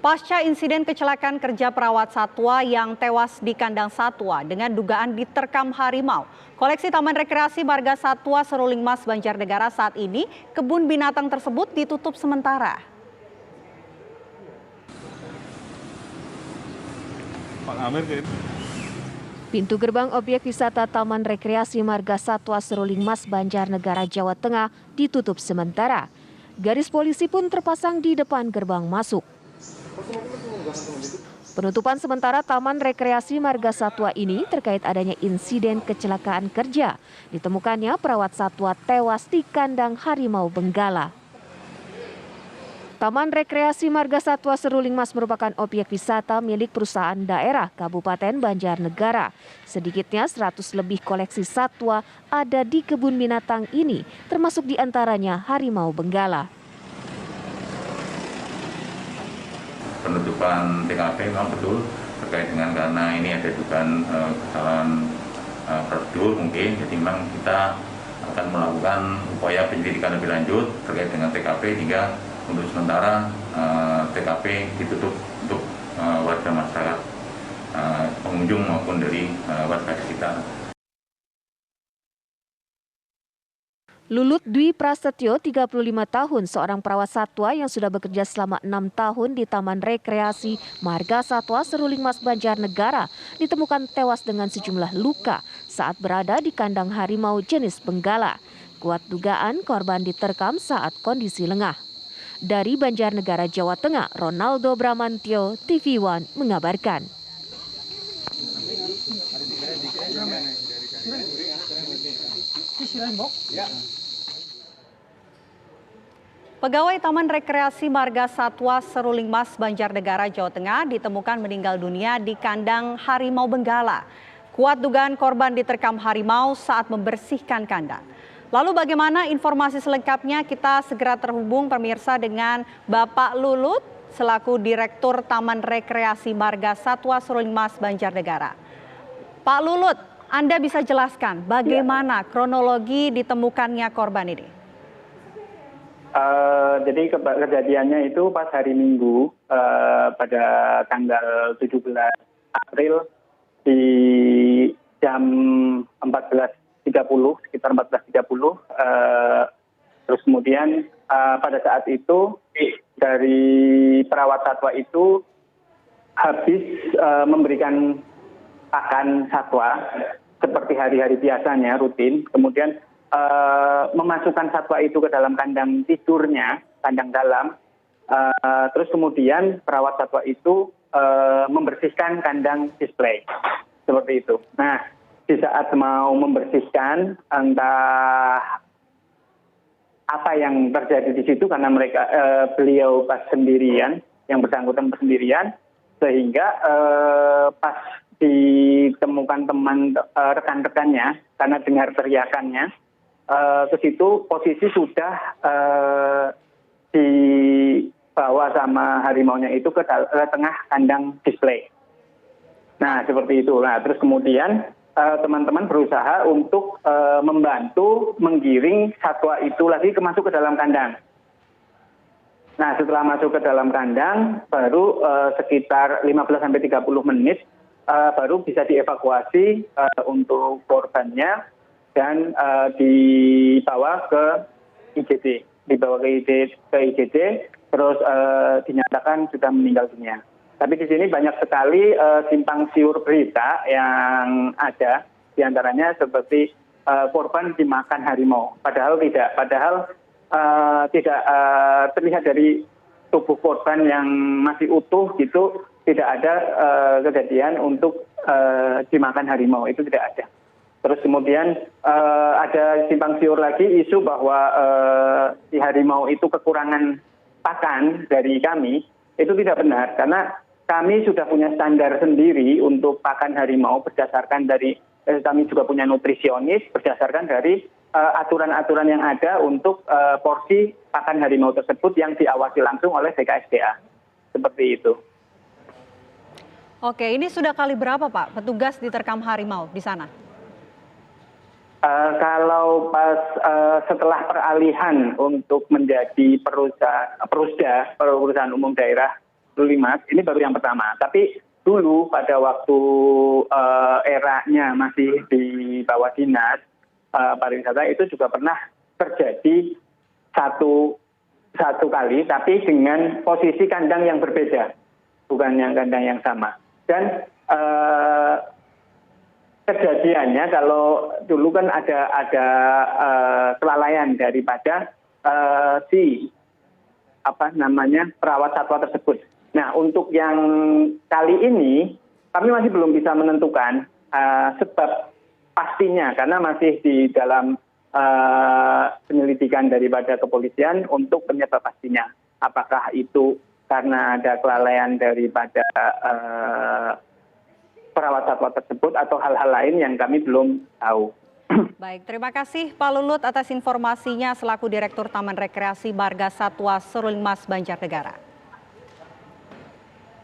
Pasca insiden kecelakaan kerja perawat satwa yang tewas di kandang satwa dengan dugaan diterkam harimau. Koleksi Taman Rekreasi Marga Satwa Seruling Mas Banjarnegara saat ini, kebun binatang tersebut ditutup sementara. Pintu gerbang objek wisata Taman Rekreasi Marga Satwa Seruling Mas Banjarnegara, Jawa Tengah ditutup sementara. Garis polisi pun terpasang di depan gerbang masuk. Penutupan sementara Taman Rekreasi Marga Satwa ini terkait adanya insiden kecelakaan kerja. Ditemukannya perawat satwa tewas di kandang harimau Benggala. Taman Rekreasi Marga Satwa Seruling Mas merupakan objek wisata milik perusahaan daerah Kabupaten Banjarnegara. Sedikitnya 100 lebih koleksi satwa ada di kebun binatang ini, termasuk diantaranya harimau Benggala. Penutupan TKP memang betul terkait dengan karena ini ada dugaan kesalahan prosedur mungkin, jadi memang kita akan melakukan upaya penyelidikan lebih lanjut terkait dengan TKP hingga untuk sementara TKP ditutup untuk warga masyarakat, pengunjung maupun dari warga sekitar. Lulut Dwi Prasetyo, 35 tahun, seorang perawat satwa yang sudah bekerja selama 6 tahun di Taman Rekreasi Marga Satwa Seruling Mas Banjarnegara, ditemukan tewas dengan sejumlah luka saat berada di kandang harimau jenis Benggala. Kuat dugaan korban diterkam saat kondisi lengah. Dari Banjarnegara, Jawa Tengah, Ronaldo Bramantyo, TV One mengabarkan. Pegawai Taman Rekreasi Marga Satwa Seruling Mas Banjarnegara, Jawa Tengah ditemukan meninggal dunia di kandang harimau Benggala. Kuat dugaan korban diterkam harimau saat membersihkan kandang. Lalu bagaimana informasi selengkapnya? Kita segera terhubung pemirsa dengan Bapak Lulut selaku Direktur Taman Rekreasi Marga Satwa Seruling Mas Banjarnegara. Pak Lulut, Anda bisa jelaskan bagaimana kronologi ditemukannya korban ini? Jadi kejadiannya itu pas hari Minggu pada tanggal 17 April di jam 14.30, sekitar 14.30. Terus kemudian pada saat itu dari perawat satwa itu habis memberikan pakan satwa seperti hari-hari biasanya rutin, kemudian memasukkan satwa itu ke dalam kandang tidurnya, kandang dalam. Terus kemudian perawat satwa itu membersihkan kandang display, seperti itu. Nah, di saat mau membersihkan, entah apa yang terjadi di situ karena beliau pas sendirian, yang bersangkutan sendirian, sehingga pas ditemukan teman rekan-rekannya karena dengar teriakannya. Ke situ posisi sudah dibawa sama harimaunya itu ke tengah kandang display. Nah, seperti itu. Nah, terus kemudian teman-teman berusaha untuk membantu menggiring satwa itu lagi masuk ke dalam kandang. Nah, setelah masuk ke dalam kandang, baru sekitar 15-30 menit baru bisa dievakuasi untuk korbannya. Dan dibawa ke IGD, terus dinyatakan sudah meninggal dunia. Tapi di sini banyak sekali simpang siur berita yang ada, diantaranya seperti korban dimakan harimau, padahal tidak terlihat dari tubuh korban yang masih utuh gitu, tidak ada kejadian untuk dimakan harimau, itu tidak ada. Terus kemudian ada simpang siur lagi isu bahwa si harimau itu kekurangan pakan dari kami, itu tidak benar. Karena kami sudah punya standar sendiri untuk pakan harimau berdasarkan dari, kami juga punya nutrisionis berdasarkan dari aturan-aturan yang ada untuk porsi pakan harimau tersebut yang diawasi langsung oleh BKSDA. Seperti itu. Oke, ini sudah kali berapa Pak petugas diterkam harimau di sana? Kalau pas setelah peralihan untuk menjadi perusahaan umum daerah Seruling Mas, ini baru yang pertama. Tapi dulu pada waktu eranya masih di bawah dinas pariwisata itu juga pernah terjadi satu kali, tapi dengan posisi kandang yang berbeda, bukan yang kandang yang sama. Dan kejadiannya kalau dulu kan ada kelalaian daripada perawat satwa tersebut. Nah, untuk yang kali ini kami masih belum bisa menentukan sebab pastinya karena masih di dalam penyelidikan daripada kepolisian untuk penyebab pastinya. Apakah itu karena ada kelalaian daripada perawat satwa tersebut atau hal-hal lain yang kami belum tahu. Baik, terima kasih Pak Lulut atas informasinya selaku Direktur Taman Rekreasi Marga Satwa Seruling Mas Banjarnegara.